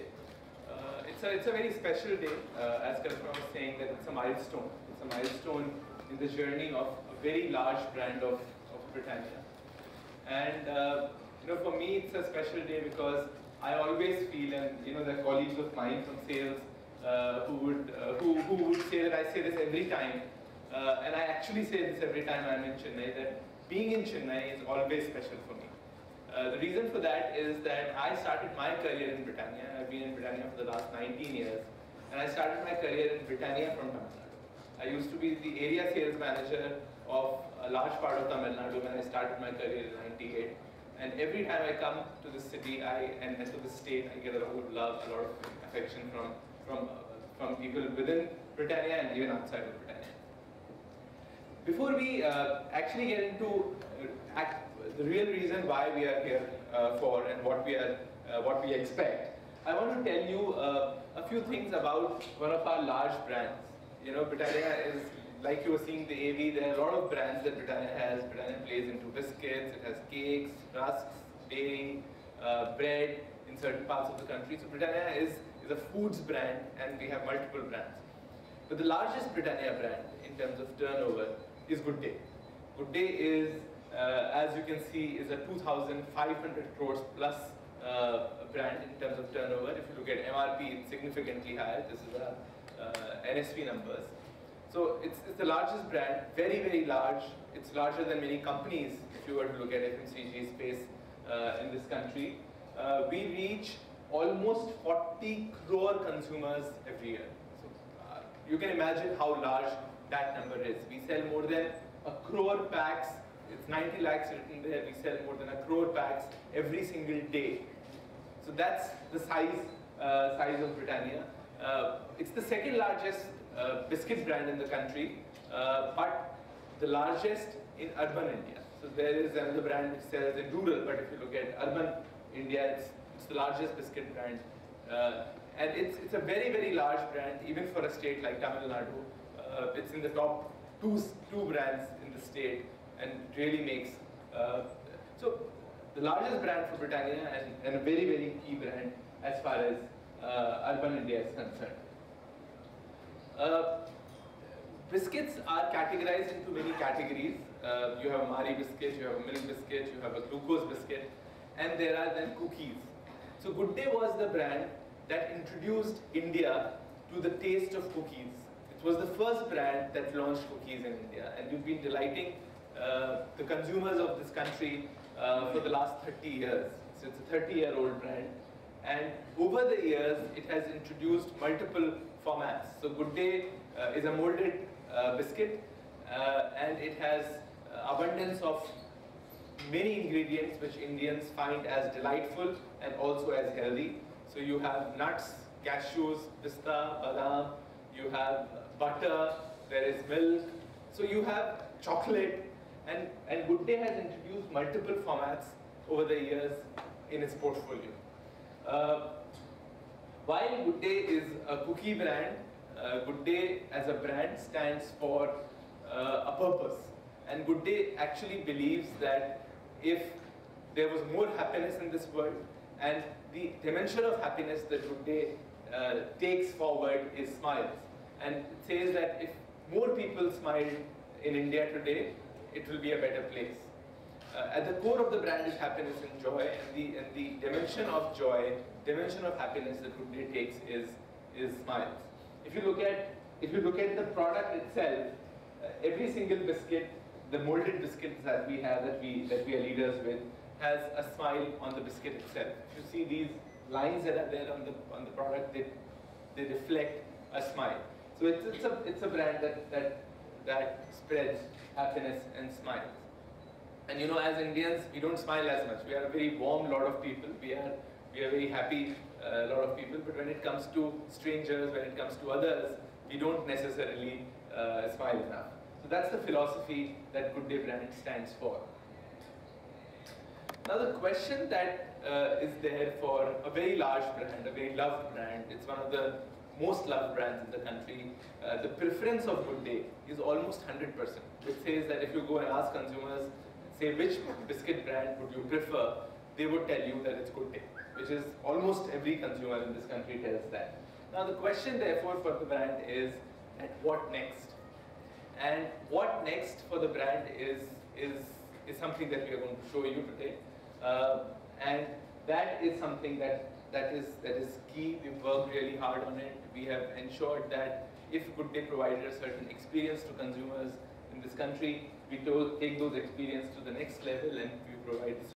Day. It's a very special day, as Kalpana was saying, that it's a milestone. It's a milestone in the journey of a very large brand of Britannia. And for me, it's a special day because I always feel, and there are colleagues of mine from sales who would say that I say this every time, and I actually say this every time I'm in Chennai, that being in Chennai is always special for me. The reason for that is that I started my career in Britannia. I've been in Britannia for the last 19 years, and I started my career in Britannia from Tamil Nadu. I used to be the area sales manager of a large part of Tamil Nadu when I started my career in '98. And every time I come to this city and to this state, I get a lot of love, a lot of affection from people within Britannia and even outside of Britannia. Before we actually get into the real reason why we are here for and what we expect, I want to tell you a few things about one of our large brands. Britannia is, like you were seeing the AV, there are a lot of brands that Britannia has. Britannia plays into biscuits, it has cakes, rusks, dairy, bread in certain parts of the country. So Britannia is a foods brand, and we have multiple brands. But the largest Britannia brand in terms of turnover is Good Day. Good Day is, as you can see, is a 2,500 crores plus brand in terms of turnover. If you look at MRP, it's significantly higher. This is a NSV numbers. So it's the largest brand, very, very large. It's larger than many companies if you were to look at FMCG space in this country. We reach almost 40 crore consumers every year. So you can imagine how large that number is. We sell more than a crore packs. It's 90 lakhs written there. We sell more than a crore packs every single day. So that's the size of Britannia. It's the second largest biscuit brand in the country, but the largest in urban India. So there is another brand which sells in rural, but if you look at urban India, it's the largest biscuit brand. And it's a very, very large brand, even for a state like Tamil Nadu. It's in the top two brands in the state, and really makes, so the largest brand for Britannia, and a very, very key brand as far as urban India is concerned. Biscuits are categorized into many categories. You have a Mari biscuit, you have a milk biscuit, you have a glucose biscuit, and there are then cookies. So Good Day was the brand that introduced India to the taste of cookies. It was the first brand that launched cookies in India, and we've been delighting the consumers of this country for the last 30 years. So it's a 30-year-old brand. And over the years, it has introduced multiple formats. So Good Day is a molded biscuit, and it has abundance of many ingredients which Indians find as delightful and also as healthy. So you have nuts, cashews, pista, badam, you have butter, there is milk, so you have chocolate, and Good Day has introduced multiple formats over the years in its portfolio. While Good Day is a cookie brand, Good Day as a brand stands for a purpose. And Good Day actually believes that if there was more happiness in this world, and the dimension of happiness that Good Day takes forward is smiles. And it says that if more people smiled in India today, it will be a better place. At the core of the brand is happiness and joy, and the dimension of joy, dimension of happiness that Good Day takes is smiles. If you look at the product itself, every single biscuit, the molded biscuits that we have, that we are leaders with, has a smile on the biscuit itself. If you see these lines that are there on the product, they reflect a smile. So it's a brand that spreads happiness and smiles. And as Indians, we don't smile as much. We are a very warm lot of people. We are very happy lot of people. But when it comes to strangers, when it comes to others, we don't necessarily smile enough. So that's the philosophy that Good Day brand stands for. Now the question that is there for a very large brand, a very loved brand, it's one of the most loved brands in the country, the preference of Good Day is almost 100%, which says that if you go and ask consumers, say which biscuit brand would you prefer, they would tell you that it's Good Day. which is almost every consumer in this country tells that. Now the question therefore for the brand is that what next? And what next for the brand is something that we are going to show you today. And that is something that is key. We've worked really hard on it. We have ensured that if Good Day provided a certain experience to consumers in this country, we take those experience to the next level and we provide